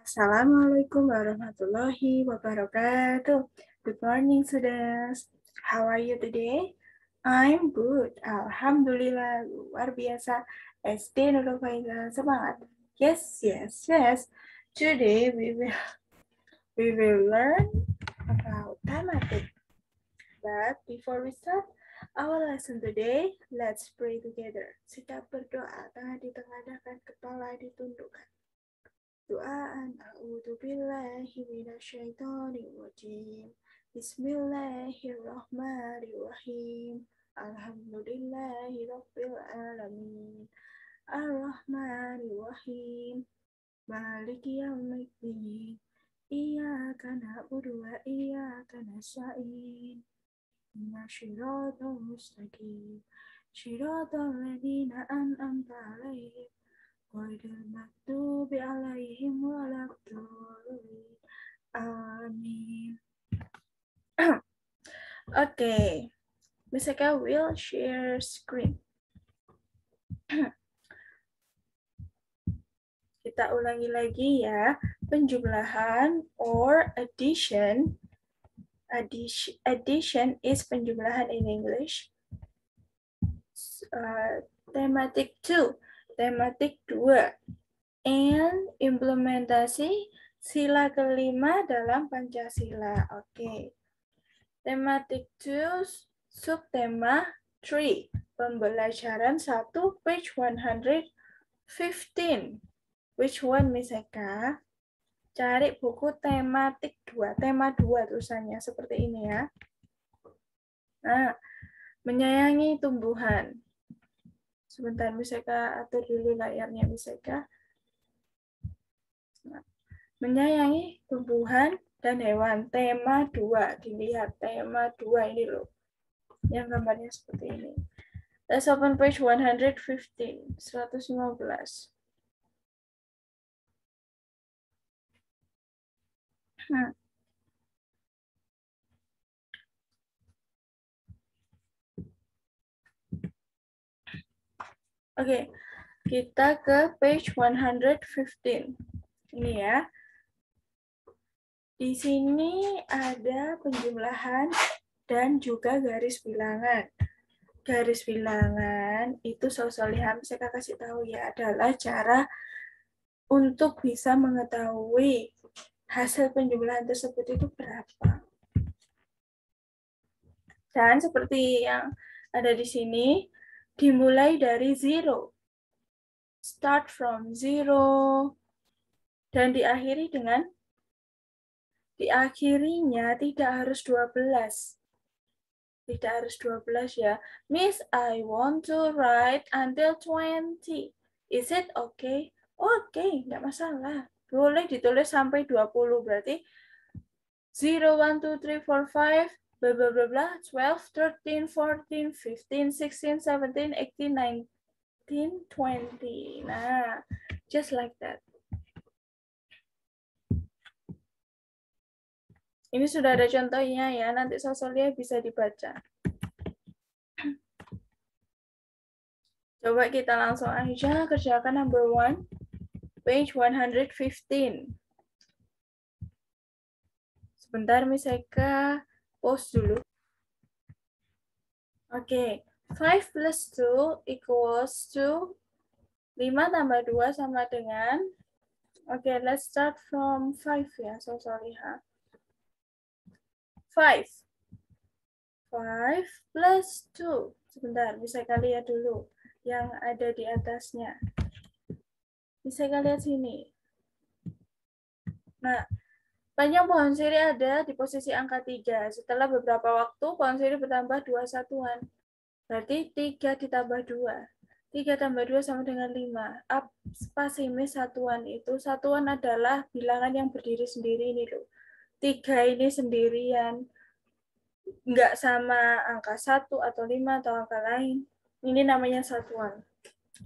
Assalamualaikum warahmatullahi wabarakatuh. Good morning, students. How are you today? I'm good. Alhamdulillah, luar biasa. SD Nurul Faiza, semangat. Yes. Today we will learn about thematic. But before we start our lesson today, let's pray together. Siap berdoa, tangan ditengadahkan, kepala ditundukkan. Doaan a'udzubillahi minasyaitonirrajim. Bismillahirrahmanirrahim. Alhamdulillahi rabbil alamin. Ar-Rahmanirrahim. Maliki yaumiddin. Iyyaka na'budu wa iyyaka nasta'in. Ihdinash-shiratal mustaqim. Shiratal ladzina an'amta 'alaihim ghairil maghdubi 'alaihim waladdallin. Amin. Okay. Miss Eka will share screen. Kita ulangi lagi ya. Penjumlahan or addition. Addition is penjumlahan in English. Thematic 2. Tematik 2. And implementasi sila kelima dalam Pancasila. Oke. Tematik 2, subtema 3. Pembelajaran 1, page 115. Which one, Miss Eka? Cari buku tematik 2. Tema 2 tulisannya seperti ini ya. Nah, menyayangi tumbuhan. Sebentar, Miss Eka atur dulu layarnya, Miss Eka. Nah, menyayangi tumbuhan dan hewan. Tema 2. Dilihat tema 2 ini loh. Yang gambarnya seperti ini. Let's open page 115. 115. Oke, kita ke page 115. Ini ya. Di sini ada penjumlahan dan juga garis bilangan. Garis bilangan itu solihan, saya kasih tahu ya, adalah cara untuk bisa mengetahui hasil penjumlahan tersebut itu berapa. Dan seperti yang ada di sini, dimulai dari 0. Start from 0. Dan diakhirinya tidak harus 12. Tidak harus 12 ya. Miss, I want to write until 20. Is it okay? Oke, nggak masalah. Boleh ditulis sampai 20, berarti 0, 1, 2, 3, 4, 5, blah, blah, blah, blah, 12, 13, 14, 15, 16, 17, 18, 19, 20. Nah, just like that. Ini sudah ada contohnya ya, nanti soalnya bisa dibaca. Coba kita langsung aja kerjakan number 1, page 115. Sebentar, Miss Eka, pause dulu. Oke, 5 plus 2 equals to 5 tambah 2 sama dengan, oke, let's start from 5 ya, sorry ha. 5 plus 2, sebentar, bisa kalian lihat dulu yang ada di atasnya. Bisa kalian lihat sini. Nah, panjang pohon sirih ada di posisi angka 3. Setelah beberapa waktu, pohon sirih bertambah 2 satuan. Berarti 3 ditambah 2. 3 tambah 2 sama dengan 5. Apa sih, Miss, satuan itu? Satuan adalah bilangan yang berdiri sendiri ini loh. 3 ini sendirian. Nggak sama angka 1 atau 5 atau angka lain. Ini namanya satuan.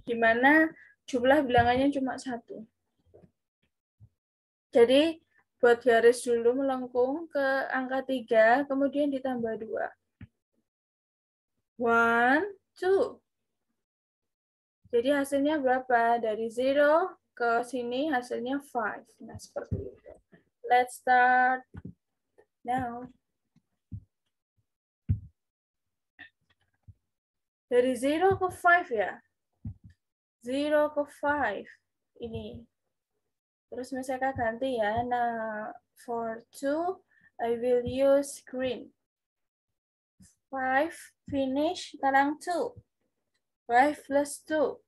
Di mana jumlah bilangannya cuma 1. Jadi, buat garis dulu melengkung ke angka 3, kemudian ditambah 2. 1, 2. Jadi hasilnya berapa? Dari 0 ke sini hasilnya 5. Nah, seperti itu. Let's start now. Dari 0 ke 5 ya. 0 ke 5. Ini. Terus misalkan ganti ya. Nah, for 2, I will use green. 5 finish tarang 2. 5 plus 2.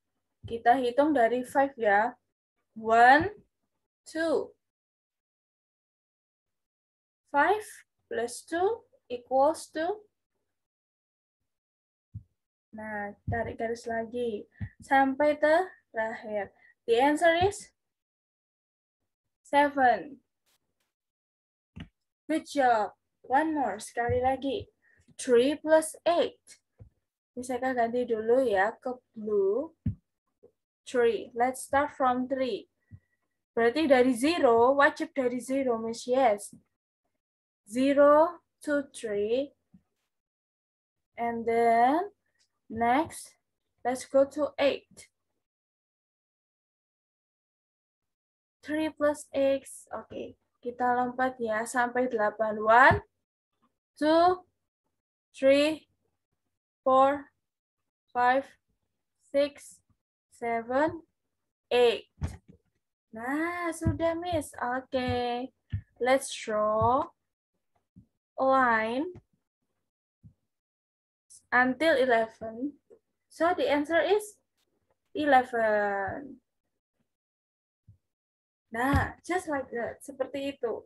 Kita hitung dari 5 ya. 1, 2. 5 plus 2 equals to. Nah, tarik garis lagi. Sampai terakhir. The answer is 7. Good job. One more. Sekali lagi. 3 plus 8. Misalkan ganti dulu ya ke blue. 3. Let's start from 3. Berarti dari 0, wajib dari 0, Miss. Yes. 0 to 3. And then, next, let's go to 8. 3 plus X. Oke, kita lompat ya sampai 8. 1, 2, 3, 4, 5, 6, 7, 8. Nah, sudah, Miss. Oke. Let's draw a line until 11. So the answer is 11. Nah, just like that. Seperti itu.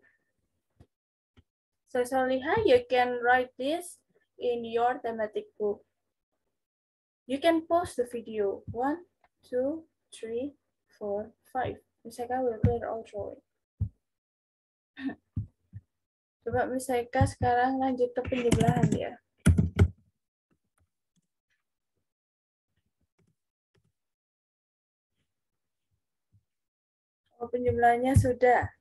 So, Soliha, you can write this in your thematic book. You can pause the video. 1, 2, 3, 4, 5. Misalkan will clear all drawing. Coba misalkan sekarang lanjut ke penjumlahan ya. Oh, penjumlahannya sudah.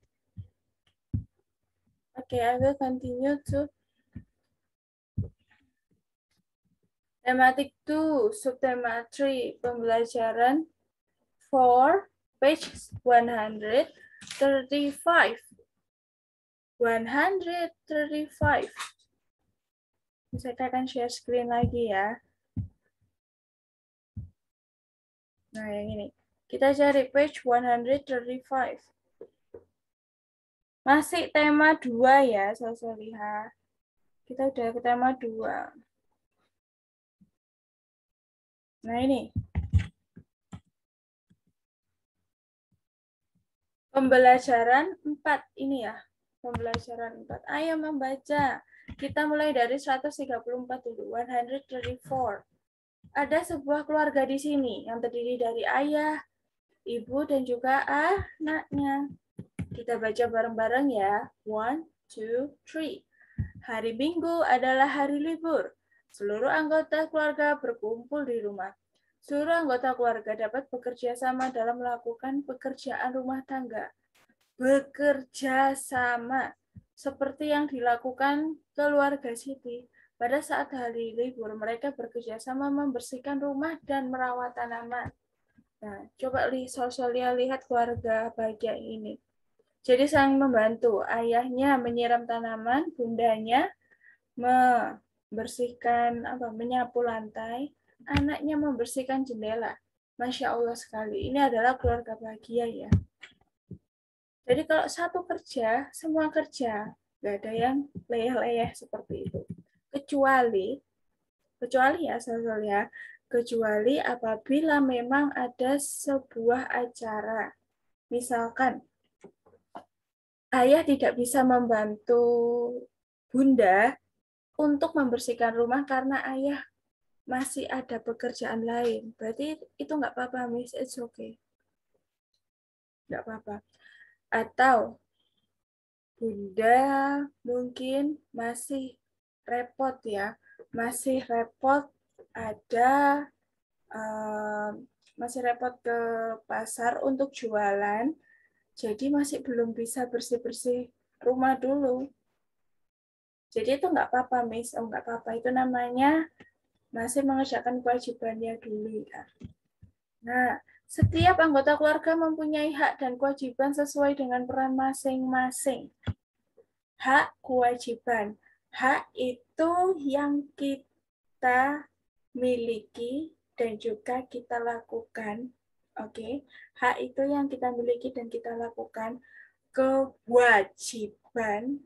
Okay, I will continue to thematic 2, subtema 3, pembelajaran 4, page 135. 135. Saya akan share screen lagi ya. Nah, yang ini. Kita cari page 135. Masih tema 2 ya, saya lihat. Kita udah ke tema 2. Nah, ini. Pembelajaran 4 ini ya. Pembelajaran 4. Ayo membaca. Kita mulai dari 134 dulu. 134. Ada sebuah keluarga di sini yang terdiri dari ayah, ibu, dan juga anaknya. Kita baca bareng-bareng ya. 1, 2, 3. Hari Minggu adalah hari libur. Seluruh anggota keluarga berkumpul di rumah. Seluruh anggota keluarga dapat bekerja sama dalam melakukan pekerjaan rumah tangga. Bekerja sama. Seperti yang dilakukan keluarga Siti. Pada saat hari libur, mereka bekerja sama membersihkan rumah dan merawat tanaman. Nah, coba Solia lihat keluarga bahagia ini. Jadi saling membantu. Ayahnya menyiram tanaman, bundanya membersihkan menyapu lantai, anaknya membersihkan jendela. Masya Allah sekali. Ini adalah keluarga bahagia ya. Jadi kalau satu kerja, semua kerja. Nggak ada yang leyeh-leyeh seperti itu. Kecuali ya, ya, kecuali apabila memang ada sebuah acara. Misalkan, ayah tidak bisa membantu bunda untuk membersihkan rumah karena ayah masih ada pekerjaan lain. Berarti itu nggak apa-apa, Miss. It's okay. Nggak apa-apa. Atau bunda mungkin masih repot ya. Masih repot masih repot ke pasar untuk jualan. Jadi masih belum bisa bersih-bersih rumah dulu. Jadi itu nggak apa-apa, Miss. Oh, nggak apa-apa. Itu namanya masih mengerjakan kewajibannya dulu ya. Nah, setiap anggota keluarga mempunyai hak dan kewajiban sesuai dengan peran masing-masing. Hak, kewajiban. Hak itu yang kita miliki dan juga kita lakukan. Oke, hak itu yang kita miliki dan kita lakukan. Kewajiban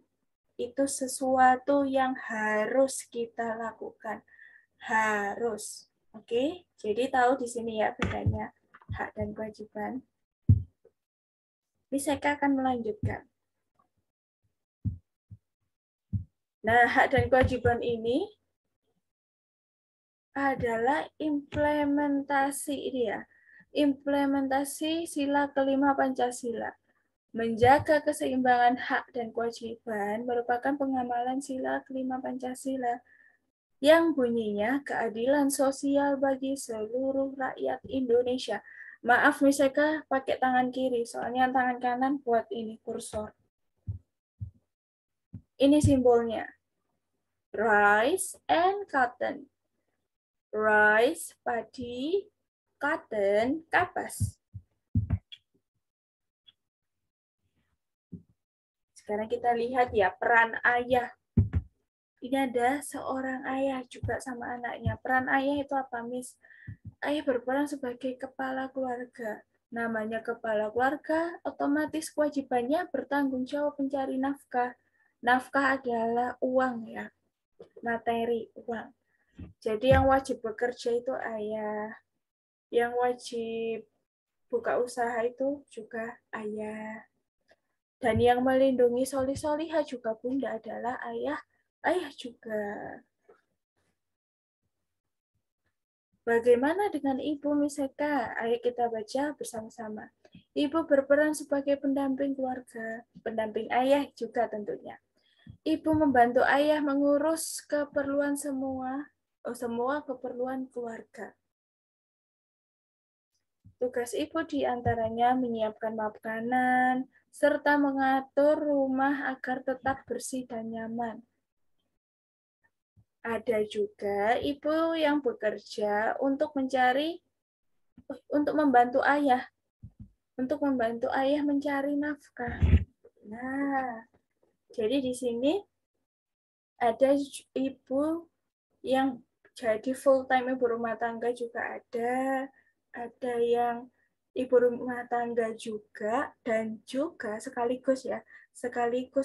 itu sesuatu yang harus kita lakukan. Harus. Oke, jadi tahu di sini ya bedanya hak dan kewajiban. Miseka akan melanjutkan. Nah, hak dan kewajiban ini adalah implementasi ini ya. Implementasi sila kelima Pancasila. Menjaga keseimbangan hak dan kewajiban merupakan pengamalan sila kelima Pancasila yang bunyinya keadilan sosial bagi seluruh rakyat Indonesia. Maaf Miseka pakai tangan kiri, soalnya tangan kanan buat ini kursor. Ini simbolnya. Rice and cotton. Rice, padi, cotton, kapas. Sekarang kita lihat ya peran ayah. Ini ada seorang ayah juga sama anaknya. Peran ayah itu apa, Miss? Ayah berperan sebagai kepala keluarga. Namanya kepala keluarga, otomatis kewajibannya bertanggung jawab mencari nafkah. Nafkah adalah uang ya, materi, uang. Jadi yang wajib bekerja itu ayah. Yang wajib buka usaha itu juga ayah. Dan yang melindungi soli-soliha juga bunda adalah ayah. Ayah juga. Bagaimana dengan Ibu Miseka? Ayo kita baca bersama-sama. Ibu berperan sebagai pendamping keluarga, pendamping ayah juga tentunya. Ibu membantu ayah mengurus keperluan semua keperluan keluarga. Tugas ibu diantaranya menyiapkan makanan, serta mengatur rumah agar tetap bersih dan nyaman. Ada juga ibu yang bekerja untuk membantu ayah mencari nafkah. Nah, jadi di sini ada ibu yang jadi full time ibu rumah tangga juga ada yang ibu rumah tangga juga, dan juga sekaligus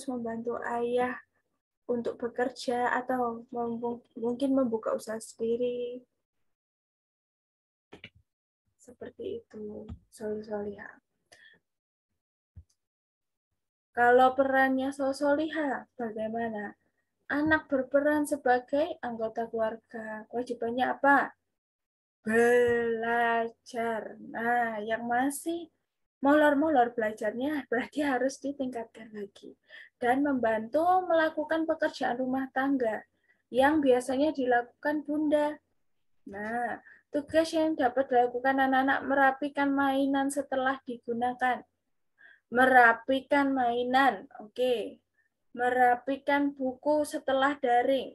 membantu ayah untuk bekerja atau mungkin membuka usaha sendiri. Seperti itu, Soliha. Kalau perannya Soliha, bagaimana? Anak berperan sebagai anggota keluarga. Kewajibannya apa? Belajar. Nah, yang masih molor-molor belajarnya berarti harus ditingkatkan lagi. Dan membantu melakukan pekerjaan rumah tangga yang biasanya dilakukan bunda. Nah, tugas yang dapat dilakukan anak-anak merapikan mainan setelah digunakan. Merapikan mainan, oke. Merapikan buku setelah daring.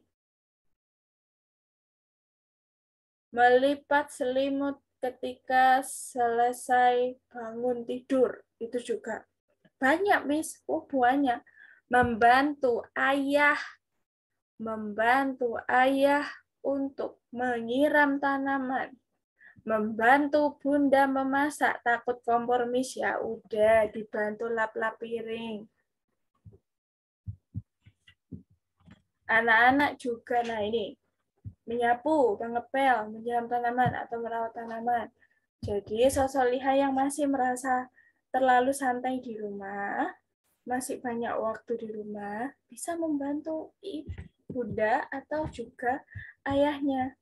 Melipat selimut ketika selesai bangun tidur. Itu juga banyak, Miss. Oh, banyak. Membantu ayah untuk menyiram tanaman. Membantu bunda memasak, takut kompor, Miss, ya udah dibantu lap-lap piring. Anak-anak juga, nah ini, menyapu, mengepel, menyiram tanaman atau merawat tanaman. Jadi sosok liha yang masih merasa terlalu santai di rumah, masih banyak waktu di rumah, bisa membantu bunda atau juga ayahnya.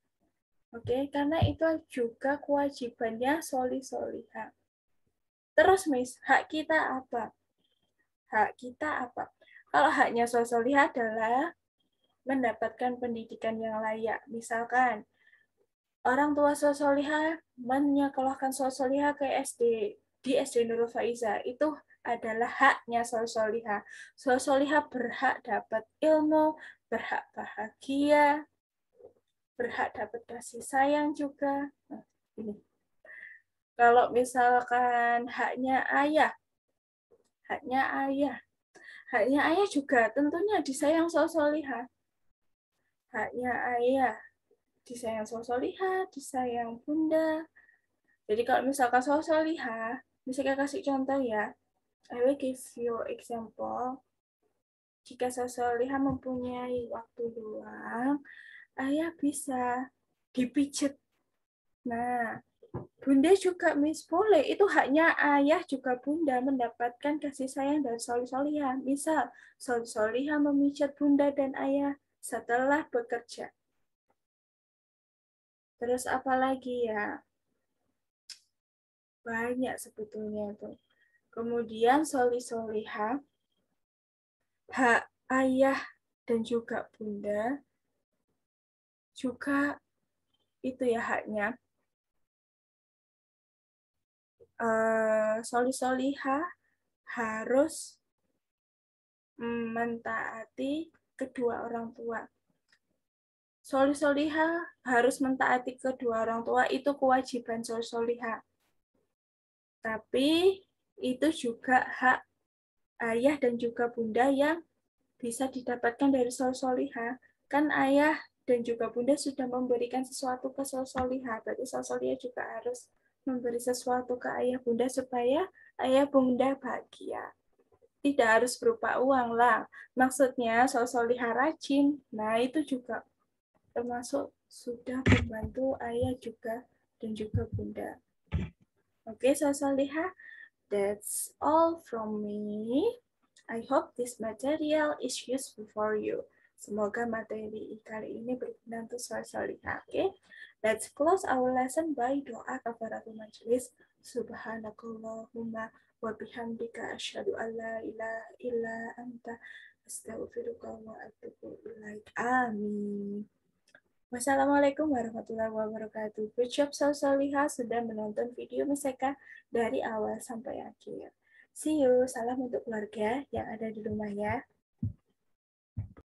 Oke, karena itu juga kewajibannya soliha. Terus, Miss, hak kita apa? Hak kita apa? Kalau haknya soliha adalah mendapatkan pendidikan yang layak. Misalkan, orang tua soliha menyekolahkan soliha ke SD, di SD Nurul Faiza, itu adalah haknya soliha. Soliha berhak dapat ilmu, berhak bahagia, berhak dapat kasih sayang juga. Nah, ini. Kalau misalkan haknya ayah, haknya ayah. Haknya ayah juga tentunya disayang solihah. Haknya ayah disayang solihah, disayang bunda. Jadi kalau misalkan solihah, misalnya kasih contoh ya. I will give you example. Jika solihah mempunyai waktu luang, ayah bisa dipijat. Nah, bunda juga boleh. Itu haknya ayah juga bunda mendapatkan kasih sayang dari solihah. Misal, solihah memijat bunda dan ayah setelah bekerja. Terus apa lagi ya? Banyak sebetulnya itu. Kemudian solihah, hak ayah dan juga bunda juga itu ya haknya. Solihah harus mentaati kedua orang tua. Solihah harus mentaati kedua orang tua, itu kewajiban solihah. Tapi itu juga hak ayah dan juga bunda yang bisa didapatkan dari solihah. Kan ayah dan juga bunda sudah memberikan sesuatu ke solihah, berarti solihah juga harus memberi sesuatu ke ayah bunda supaya ayah bunda bahagia. Tidak harus berupa uang lah. Maksudnya solihah rajin. Nah, itu juga termasuk sudah membantu ayah juga dan juga bunda. Oke, solihah, that's all from me. I hope this material is useful for you. Semoga materi kali ini berguna untuk solihah. Oke, let's close our lesson by doa kafaratul majlis. Subhanakallahumma wa bihamdika asyhadu an la ilaha illa anta astaghfiruka wa atubu ilaik. Amin. Wassalamualaikum warahmatullahi wabarakatuh. Good job solihah sudah menonton video Miseka dari awal sampai akhir. See you. Salam untuk keluarga yang ada di rumah ya.